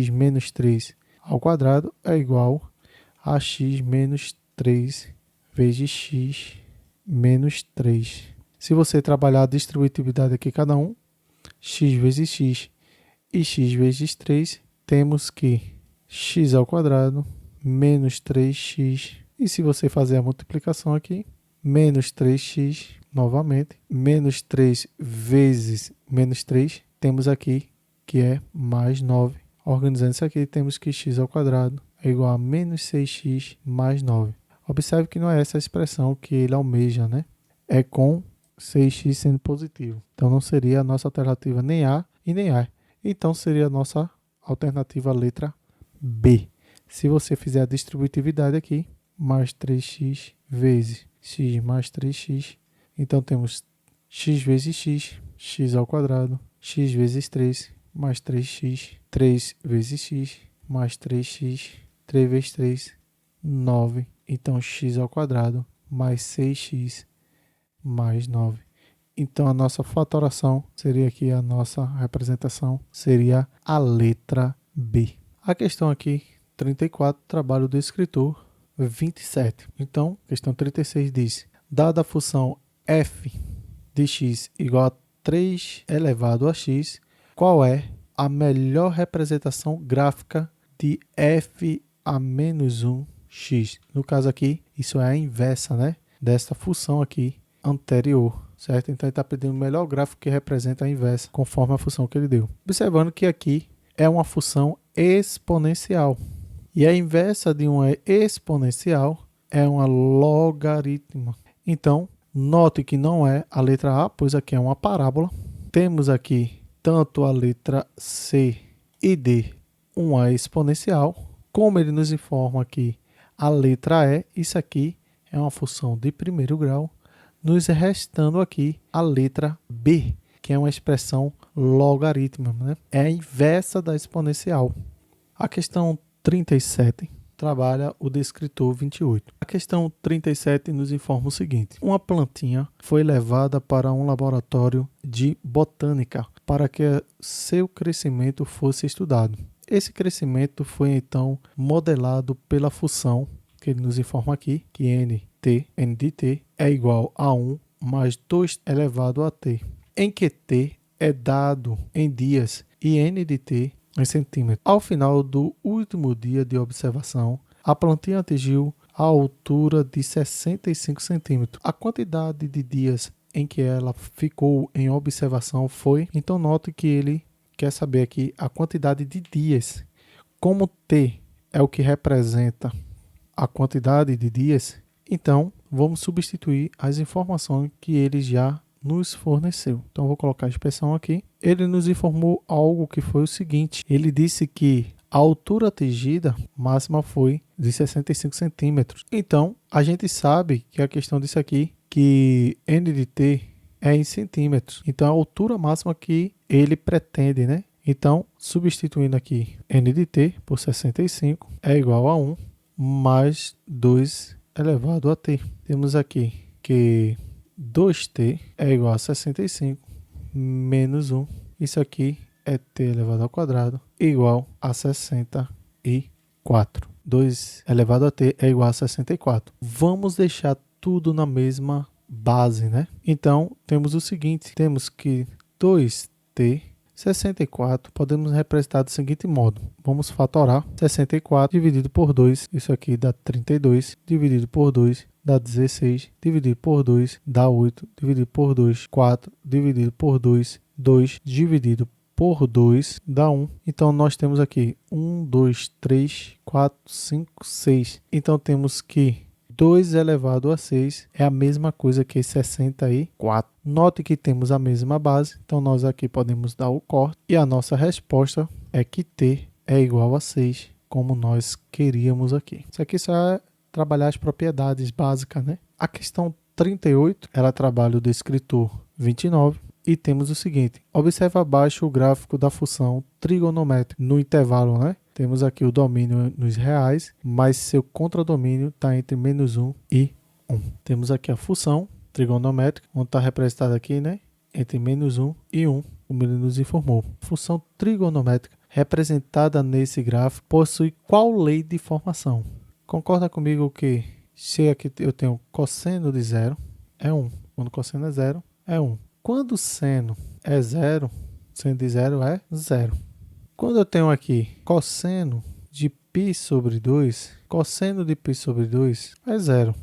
menos 3 ao quadrado é igual a x menos 3 vezes x menos 3. Se você trabalhar a distributividade aqui, cada um, x vezes x e x vezes 3, temos que x ao quadrado menos 3x. E se você fazer a multiplicação aqui, menos 3x, novamente, menos 3 vezes menos 3, temos aqui que é mais 9. Organizando isso aqui, temos que x ao quadrado é igual a menos 6x mais 9. Observe que não é essa a expressão que ele almeja, né? É com 6x sendo positivo. Então, não seria a nossa alternativa nem A e nem A. Então, seria a nossa alternativa letra B. Se você fizer a distributividade aqui, mais 3x vezes x mais 3x, então temos x vezes x, x ao quadrado, x vezes 3, mais 3x, 3 vezes x, mais 3x, 3 vezes 3, 9. Então, x ao quadrado, mais 6x, mais 9. Então, a nossa fatoração seria aqui, a nossa representação seria a letra B. A questão aqui, 34, trabalho do escritor 27. Então, questão 36 diz: dada a função f de x igual a 3 elevado a x, qual é a melhor representação gráfica de f a menos 1x? No caso aqui, isso é a inversa, né, desta função aqui anterior, certo? Então, ele está pedindo o melhor gráfico que representa a inversa, conforme a função que ele deu. Observando que aqui é uma função exponencial. E a inversa de uma exponencial é uma logaritmo. Então, note que não é a letra A, pois aqui é uma parábola. Temos aqui tanto a letra C e D, uma exponencial. Como ele nos informa aqui, a letra E, isso aqui é uma função de primeiro grau, nos restando aqui a letra B, que é uma expressão logarítmica, né? É a inversa da exponencial. A questão 37 trabalha o descritor 28. A questão 37 nos informa o seguinte: uma plantinha foi levada para um laboratório de botânica para que seu crescimento fosse estudado. Esse crescimento foi então modelado pela função que ele nos informa aqui, que n de t é igual a 1 mais 2 elevado a t, em que t é dado em dias e n de t em centímetros. Ao final do último dia de observação, a plantinha atingiu a altura de 65 centímetros. A quantidade de dias em que ela ficou em observação foi... Então, note que ele quer saber aqui a quantidade de dias. Como t é o que representa a quantidade de dias, então vamos substituir as informações que ele já nos forneceu. Então, eu vou colocar a expressão aqui. Ele nos informou algo que foi o seguinte. Ele disse que a altura atingida máxima foi de 65 centímetros. Então, a gente sabe que a questão disso aqui, que n de t é em centímetros. Então, a altura máxima que ele pretende, né? Então, substituindo aqui n de t por 65 é igual a 1 mais 2 elevado a t. Temos aqui que 2t é igual a 65 menos 1. Isso aqui é t elevado ao quadrado igual a 64. 2 elevado a t é igual a 64. Vamos deixar tudo na mesma base, né? Então, temos o seguinte. Temos que 2t 64 podemos representar do seguinte modo. Vamos fatorar 64 dividido por 2. Isso aqui dá 32. Dividido por 2 dá 16. Dividido por 2 dá 8. Dividido por 2, 4. Dividido por 2, 2. Dividido por 2 dá 1. Então, nós temos aqui 1, 2, 3, 4, 5, 6. Então, temos que 2 elevado a 6 é a mesma coisa que 64. Note que temos a mesma base, então nós aqui podemos dar o corte. E a nossa resposta é que t é igual a 6, como nós queríamos aqui. Isso aqui só é trabalhar as propriedades básicas, né? A questão 38, ela trabalha o descritor 29. E temos o seguinte, observa abaixo o gráfico da função trigonométrica no intervalo, né? Temos aqui o domínio nos reais, mas seu contradomínio está entre menos 1 e 1. Temos aqui a função trigonométrica, onde está representada aqui, né? Entre menos 1 e 1, como ele nos informou. Função trigonométrica representada nesse gráfico possui qual lei de formação? Concorda comigo que se aqui eu tenho cosseno de 0, é 1. Quando cosseno é 0, é 1. Quando seno é 0, seno de 0 é 0. Quando eu tenho aqui cosseno de π sobre 2, cosseno de π sobre 2 é 0.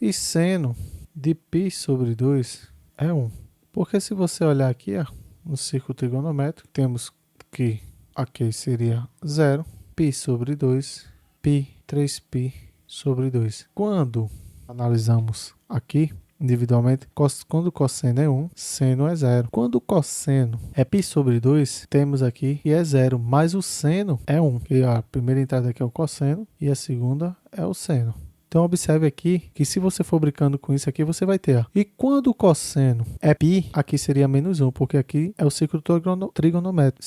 E seno de π sobre 2 é 1. Porque se você olhar aqui, ó, no círculo trigonométrico, temos que aqui seria 0, π sobre 2, π, 3π sobre 2. Quando analisamos aqui, individualmente, quando o cosseno é 1, seno é 0. Quando o cosseno é π sobre 2, temos aqui que é 0, mas o seno é 1. E a primeira entrada aqui é o cosseno e a segunda é o seno. Então, observe aqui que se você for brincando com isso aqui, você vai ter. E quando o cosseno é π, aqui seria menos 1, porque aqui é o círculo trigonométrico.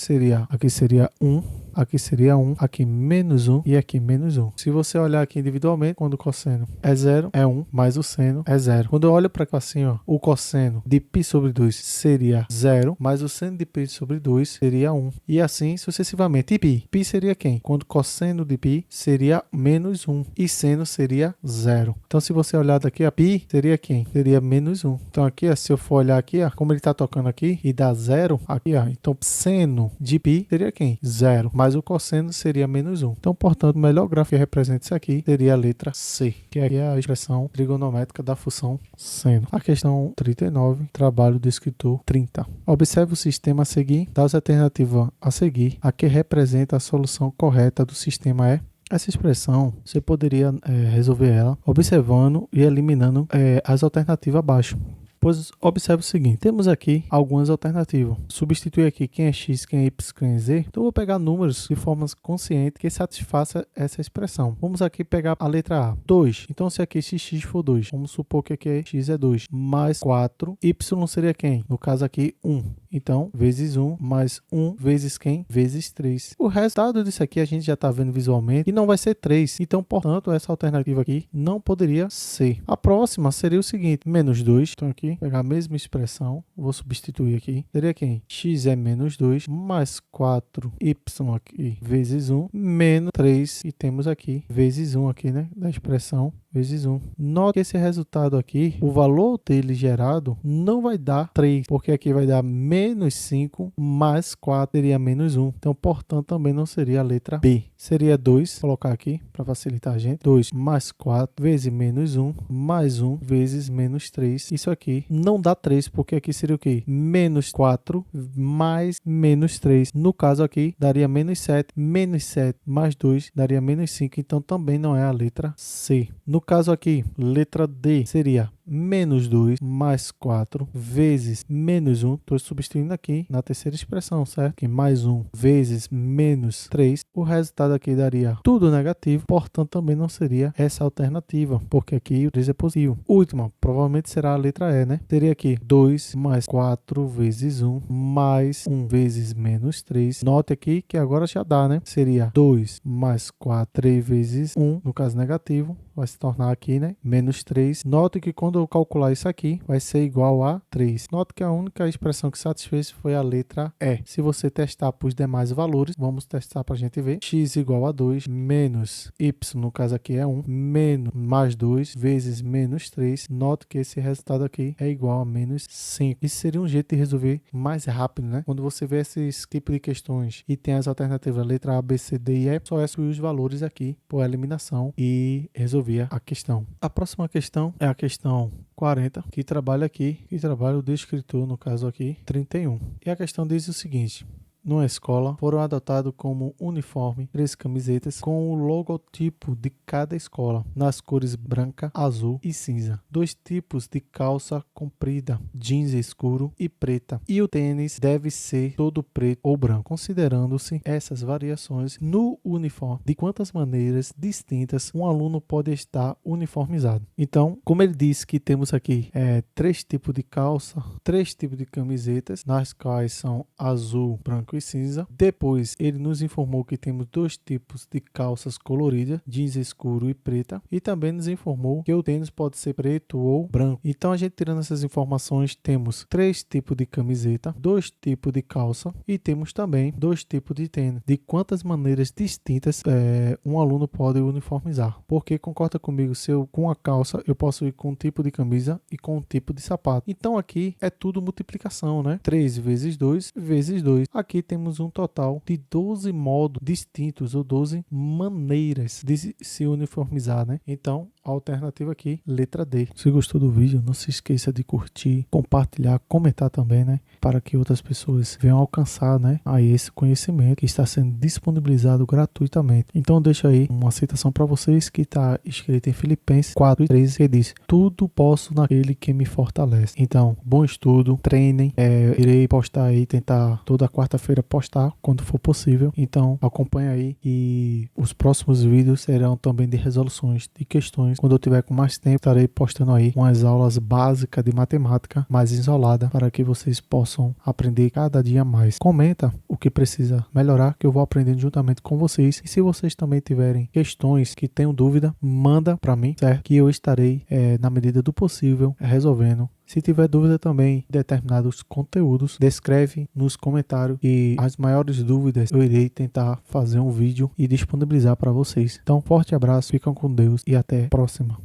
Aqui seria 1, aqui seria 1, aqui menos 1 e aqui menos 1. Se você olhar aqui individualmente, quando o cosseno é 0, é 1, mais o seno é 0. Quando eu olho para cá assim, ó, o cosseno de π sobre 2 seria 0, mais o seno de π sobre 2 seria 1. E assim sucessivamente. E π? Π seria quem? Quando o cosseno de π seria menos 1 e seno seria 0. Então, se você olhar daqui, a π seria quem? Seria menos 1. Então, aqui, ó, se eu for olhar aqui, ó, como ele está tocando aqui e dá 0, aqui, ó, então, seno de π seria quem? 0. Mas o cosseno seria menos 1. Então, portanto, o melhor gráfico que representa isso aqui seria a letra C, que aqui é a expressão trigonométrica da função seno. A questão 39, trabalho do escritor 30. Observe o sistema a seguir. Das alternativas a seguir, a que representa a solução correta do sistema é. Essa expressão, você poderia resolver ela observando e eliminando as alternativas abaixo. Pois observe o seguinte, temos aqui algumas alternativas. Substituir aqui quem é x, quem é y, quem é z. Então, eu vou pegar números de forma consciente que satisfaça essa expressão. Vamos aqui pegar a letra A, 2. Então, se aqui x for 2, vamos supor que aqui x é 2, mais 4. Y seria quem? No caso aqui, 1. Então, vezes 1, mais 1, vezes quem? Vezes 3. O resultado disso aqui a gente já está vendo visualmente e não vai ser 3. Então, portanto, essa alternativa aqui não poderia ser. A próxima seria o seguinte, menos 2. Então, aqui, pegar a mesma expressão, vou substituir aqui. Seria quem? X é menos 2, mais 4y aqui, vezes 1, menos 3. E temos aqui, vezes 1 aqui, né? Da expressão, vezes 1. Note que esse resultado aqui, o valor dele gerado não vai dar 3, porque aqui vai dar menos 5, mais 4 seria menos 1. Então, portanto, também não seria a letra B. Seria 2, vou colocar aqui para facilitar a gente. 2 mais 4 vezes menos 1, mais 1 vezes menos 3. Isso aqui não dá 3, porque aqui seria o quê? Menos 4 mais menos 3. No caso aqui, daria menos 7. Menos 7 mais 2 daria menos 5. Então, também não é a letra C. No caso aqui, letra D seria menos 2 mais 4 vezes menos 1. Estou substituindo aqui na terceira expressão, certo? Que mais 1 vezes menos 3. O resultado aqui daria tudo negativo, portanto também não seria essa alternativa, porque aqui o 3 é positivo. Última, provavelmente será a letra E, né? Seria aqui 2 mais 4 vezes 1 mais 1 vezes menos 3. Note aqui que agora já dá, né? Seria 2 mais 4, 3 vezes 1, no caso negativo, vai se tornar aqui, né? Menos 3. Note que quando eu calcular isso aqui, vai ser igual a 3. Note que a única expressão que satisfez foi a letra E. Se você testar para os demais valores, vamos testar para a gente ver. X igual a 2, menos Y, no caso aqui é 1, menos mais 2 vezes menos 3. Note que esse resultado aqui é igual a menos 5. Isso seria um jeito de resolver mais rápido, né? Quando você vê esse tipo de questões e tem as alternativas letra A, B, C, D e E, só excluir os valores aqui por eliminação e resolver a questão. A próxima questão é a questão 40, que trabalha o descritor, no caso aqui, 31. E a questão diz o seguinte: numa escola, foram adotados como uniforme 3 camisetas com o logotipo de cada escola, nas cores branca, azul e cinza. 2 tipos de calça comprida, jeans escuro e preta. E o tênis deve ser todo preto ou branco. Considerando-se essas variações no uniforme, de quantas maneiras distintas um aluno pode estar uniformizado? Então, como ele disse que temos aqui 3 tipos de calça, 3 tipos de camisetas, nas quais são azul, branco e cinza. Depois ele nos informou que temos 2 tipos de calças coloridas, jeans escuro e preta, e também nos informou que o tênis pode ser preto ou branco. Então a gente, tirando essas informações, temos 3 tipos de camiseta, 2 tipos de calça e temos também 2 tipos de tênis. De quantas maneiras distintas um aluno pode uniformizar? Porque concorda comigo, se eu com a calça eu posso ir com um tipo de camisa e com um tipo de sapato. Então aqui é tudo multiplicação, né? 3 vezes 2 vezes 2. Aqui temos um total de 12 modos distintos ou 12 maneiras de se uniformizar, né? Então, a alternativa aqui, letra D. Se gostou do vídeo, não se esqueça de curtir, compartilhar, comentar também, né? Para que outras pessoas venham alcançar, né? Aí esse conhecimento que está sendo disponibilizado gratuitamente. Então, deixa aí uma citação para vocês que está escrita em Filipenses 4:13, que diz: tudo posso naquele que me fortalece. Então, bom estudo, treinem. Irei postar aí, tentar toda quarta-feira postar quando for possível. Então acompanha aí, e os próximos vídeos serão também de resoluções de questões. Quando eu tiver com mais tempo, estarei postando aí umas aulas básicas de matemática mais isolada para que vocês possam aprender cada dia mais. Comenta o que precisa melhorar, que eu vou aprendendo juntamente com vocês. E se vocês também tiverem questões que tenham dúvida, manda para mim, certo? Que eu estarei na medida do possível resolvendo. Se tiver dúvida também de determinados conteúdos, descreve nos comentários e as maiores dúvidas eu irei tentar fazer um vídeo e disponibilizar para vocês. Então, forte abraço, ficam com Deus e até a próxima.